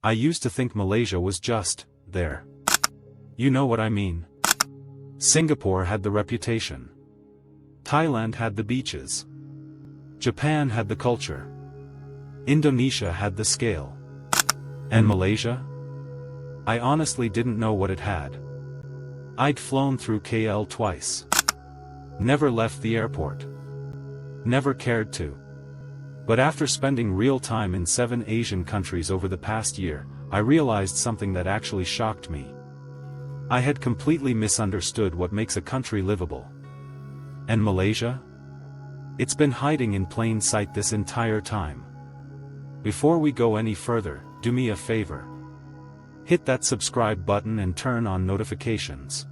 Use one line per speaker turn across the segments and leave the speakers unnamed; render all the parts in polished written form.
I used to think Malaysia was just there. You know what I mean? Singapore had the reputation. Thailand had the beaches. Japan had the culture. Indonesia had the scale. And Malaysia? I honestly didn't know what it had. I'd flown through KL twice. Never left the airport. Never cared to. But after spending real time in 7 Asian countries over the past year, I realized something that actually shocked me. I had completely misunderstood what makes a country livable. And Malaysia? It's been hiding in plain sight this entire time. Before we go any further, do me a favor. Hit that subscribe button and turn on notifications.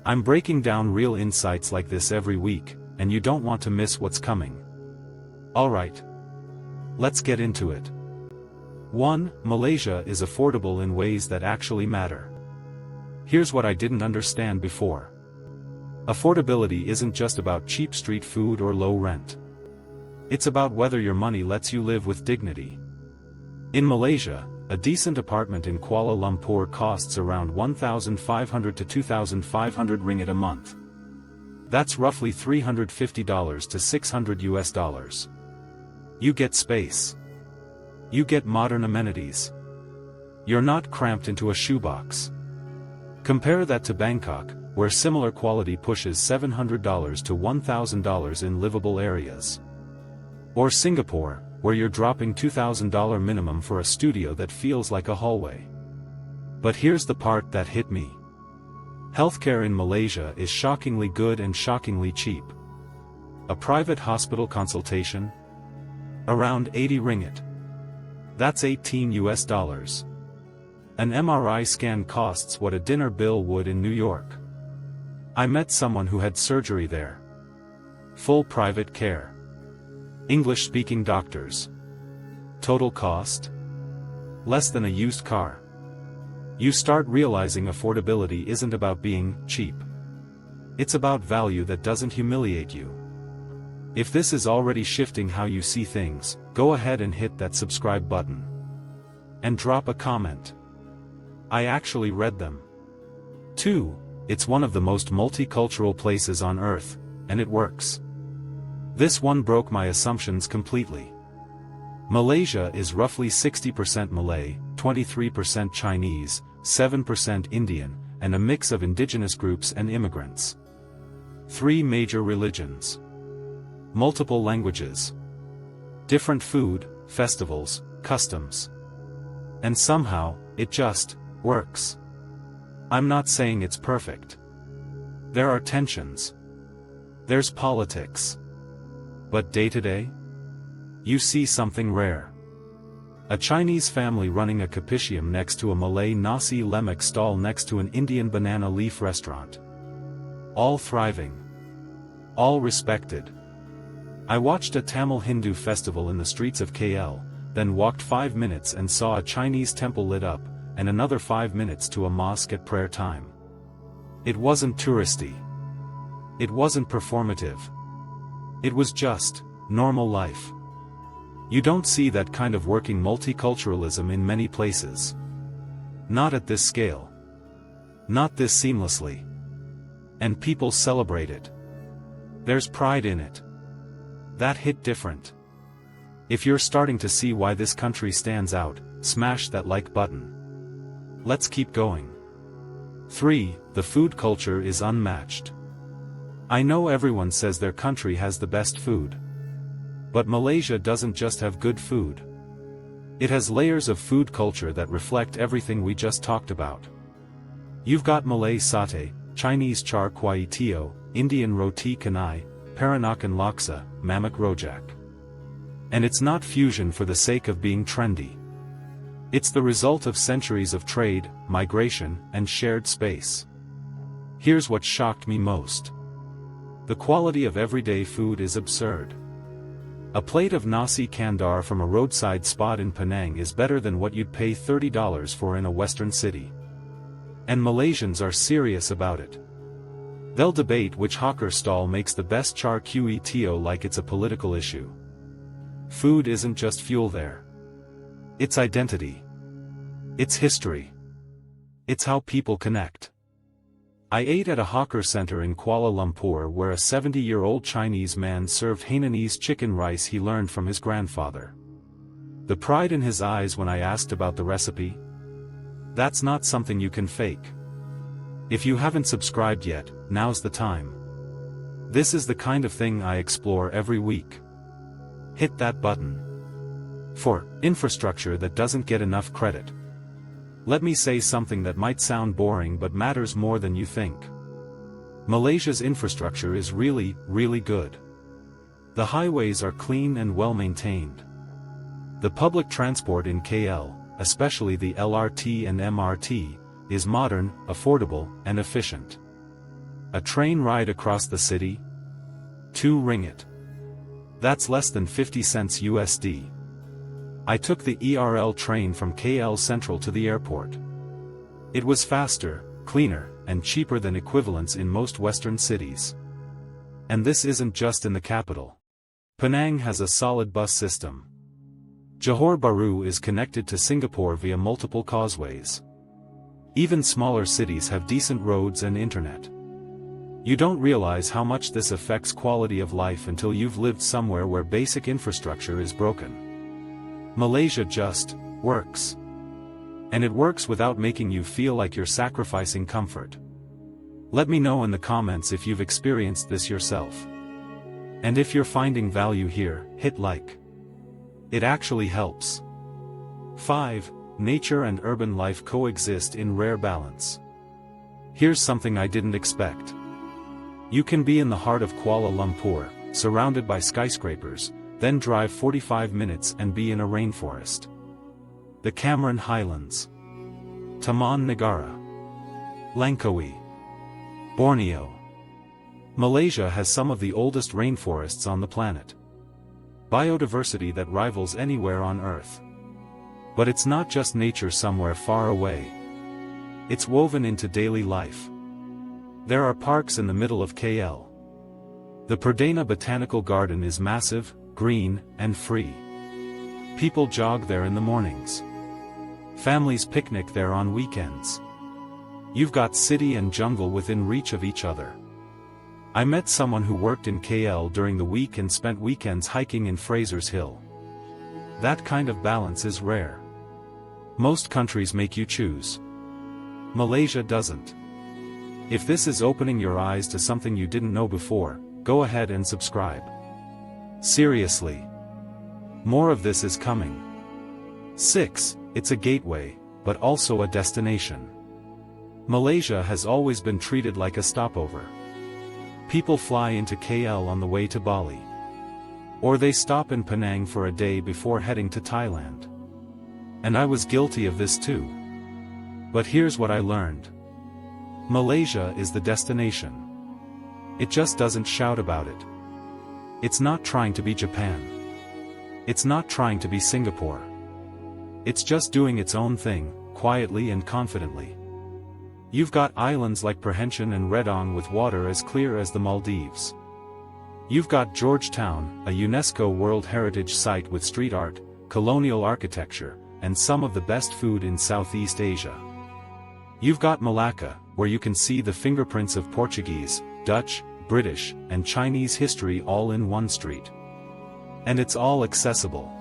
I'm breaking down real insights like this every week, and you don't want to miss what's coming. Alright. Let's get into it. 1. Malaysia is affordable in ways that actually matter. Here's what I didn't understand before. Affordability isn't just about cheap street food or low rent. It's about whether your money lets you live with dignity. In Malaysia, a decent apartment in Kuala Lumpur costs around 1,500 to 2,500 ringgit a month. That's roughly $350 to $600. You get space. You get modern amenities. You're not cramped into a shoebox. Compare that to Bangkok, where similar quality pushes $700 to $1,000 in livable areas. Or Singapore, where you're dropping $2,000 minimum for a studio that feels like a hallway. But here's the part that hit me. Healthcare in Malaysia is shockingly good and shockingly cheap. A private hospital consultation? Around 80 ringgit. That's $18. An MRI scan costs what a dinner bill would in New York. I met someone who had surgery there. Full private care. English-speaking doctors. Total cost? Less than a used car. You start realizing affordability isn't about being cheap. It's about value that doesn't humiliate you. If this is already shifting how you see things, go ahead and hit that subscribe button. And drop a comment. I actually read them. 2. It's one of the most multicultural places on Earth, and it works. This one broke my assumptions completely. Malaysia is roughly 60% Malay, 23% Chinese, 7% Indian, and a mix of indigenous groups and immigrants. 3 major religions. Multiple languages. Different food, festivals, customs. And somehow, it just works. I'm not saying it's perfect. There are tensions. There's politics. But day to day? You see something rare. A Chinese family running a kapicium next to a Malay nasi lemak stall next to an Indian banana leaf restaurant. All thriving. All respected. I watched a Tamil Hindu festival in the streets of KL, then walked 5 minutes and saw a Chinese temple lit up, and another 5 minutes to a mosque at prayer time. It wasn't touristy. It wasn't performative. It was just normal life. You don't see that kind of working multiculturalism in many places. Not at this scale. Not this seamlessly. And people celebrate it. There's pride in it. That hit different. If you're starting to see why this country stands out, smash that like button. Let's keep going. 3. The food culture is unmatched. I know everyone says their country has the best food. But Malaysia doesn't just have good food. It has layers of food culture that reflect everything we just talked about. You've got Malay satay, Chinese char kway teow, Indian roti canai, Peranakan laksa, mamak rojak. And it's not fusion for the sake of being trendy. It's the result of centuries of trade, migration, and shared space. Here's what shocked me most. The quality of everyday food is absurd. A plate of nasi kandar from a roadside spot in Penang is better than what you'd pay $30 for in a western city. And Malaysians are serious about it. They'll debate which hawker stall makes the best char kway teow like it's a political issue. Food isn't just fuel there. It's identity. It's history. It's how people connect. I ate at a hawker center in Kuala Lumpur where a 70-year-old Chinese man served Hainanese chicken rice he learned from his grandfather. The pride in his eyes when I asked about the recipe? That's not something you can fake. If you haven't subscribed yet, now's the time. This is the kind of thing I explore every week. Hit that button. For infrastructure that doesn't get enough credit. Let me say something that might sound boring but matters more than you think. Malaysia's infrastructure is really, really good. The highways are clean and well maintained. The public transport in KL, especially the LRT and MRT, is modern, affordable, and efficient. A train ride across the city? 2 ringgit. That's less than 50 cents USD. I took the ERL train from KL Central to the airport. It was faster, cleaner, and cheaper than equivalents in most Western cities. And this isn't just in the capital. Penang has a solid bus system. Johor Bahru is connected to Singapore via multiple causeways. Even smaller cities have decent roads and internet. You don't realize how much this affects quality of life until you've lived somewhere where basic infrastructure is broken. Malaysia just works. And it works without making you feel like you're sacrificing comfort. Let me know in the comments if you've experienced this yourself. And if you're finding value here, hit like. It actually helps. 5. Nature and urban life coexist in rare balance. Here's something I didn't expect. You can be in the heart of Kuala Lumpur, surrounded by skyscrapers, then drive 45 minutes and be in a rainforest. The Cameron Highlands. Taman Negara. Langkawi. Borneo. Malaysia has some of the oldest rainforests on the planet. Biodiversity that rivals anywhere on Earth. But it's not just nature somewhere far away. It's woven into daily life. There are parks in the middle of KL. The Perdana Botanical Garden is massive, green, and free. People jog there in the mornings. Families picnic there on weekends. You've got city and jungle within reach of each other. I met someone who worked in KL during the week and spent weekends hiking in Fraser's Hill. That kind of balance is rare. Most countries make you choose. Malaysia doesn't. If this is opening your eyes to something you didn't know before, go ahead and subscribe. Seriously. More of this is coming. 6. It's a gateway, but also a destination. Malaysia has always been treated like a stopover. People fly into KL on the way to Bali. Or they stop in Penang for a day before heading to Thailand. And I was guilty of this too. But here's what I learned. Malaysia is the destination. It just doesn't shout about it. It's not trying to be Japan. It's not trying to be Singapore. It's just doing its own thing, quietly and confidently. You've got islands like Perhentian and Redong with water as clear as the Maldives. You've got Georgetown, a UNESCO World Heritage Site with street art, colonial architecture, and some of the best food in Southeast Asia. You've got Malacca, where you can see the fingerprints of Portuguese, Dutch, British, and Chinese history all in one street. And it's all accessible.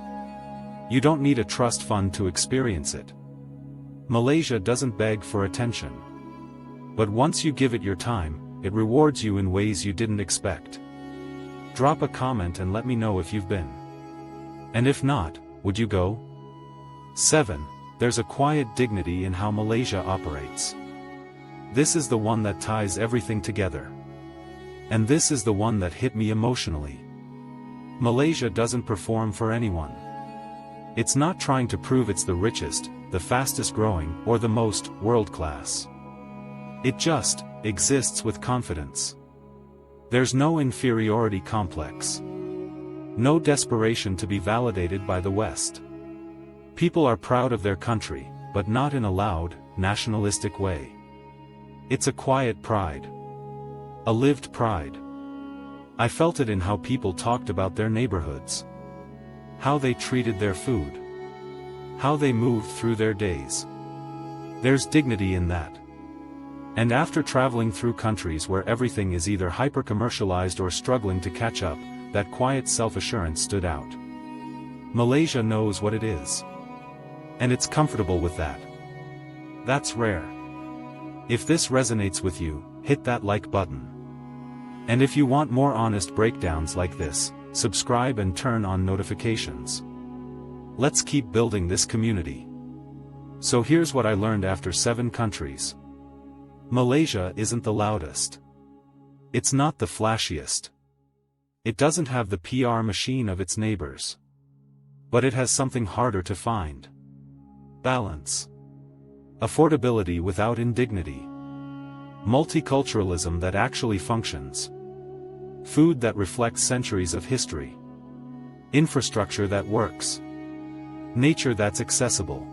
You don't need a trust fund to experience it. Malaysia doesn't beg for attention. But once you give it your time, it rewards you in ways you didn't expect. Drop a comment and let me know if you've been. And if not, would you go? 7. There's a quiet dignity in how Malaysia operates. This is the one that ties everything together. And this is the one that hit me emotionally. Malaysia doesn't perform for anyone. It's not trying to prove it's the richest, the fastest growing, or the most world-class. It just exists with confidence. There's no inferiority complex. No desperation to be validated by the West. People are proud of their country, but not in a loud, nationalistic way. It's a quiet pride. A lived pride. I felt it in how people talked about their neighborhoods. How they treated their food. How they moved through their days. There's dignity in that. And after traveling through countries where everything is either hyper-commercialized or struggling to catch up, that quiet self-assurance stood out. Malaysia knows what it is. And it's comfortable with that. That's rare. If this resonates with you, hit that like button. And if you want more honest breakdowns like this, subscribe and turn on notifications. Let's keep building this community. So here's what I learned after 7 countries. Malaysia isn't the loudest. It's not the flashiest. It doesn't have the PR machine of its neighbors. But it has something harder to find. Balance. Affordability without indignity. Multiculturalism that actually functions. Food that reflects centuries of history. Infrastructure that works. Nature that's accessible.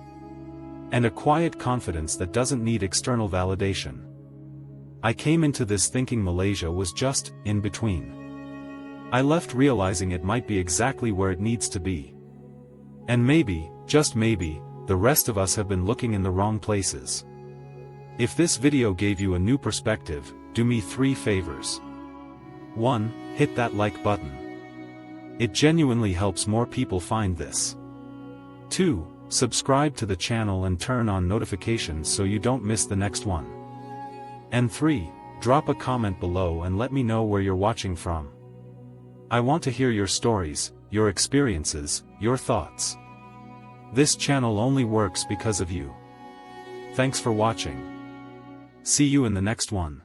And a quiet confidence that doesn't need external validation. I came into this thinking Malaysia was just in between. I left realizing it might be exactly where it needs to be. And maybe, just maybe, the rest of us have been looking in the wrong places. If this video gave you a new perspective, do me 3 favors. 1. Hit that like button. It genuinely helps more people find this. 2. Subscribe to the channel and turn on notifications so you don't miss the next one. And 3. Drop a comment below and let me know where you're watching from. I want to hear your stories, your experiences, your thoughts. This channel only works because of you. Thanks for watching. See you in the next one.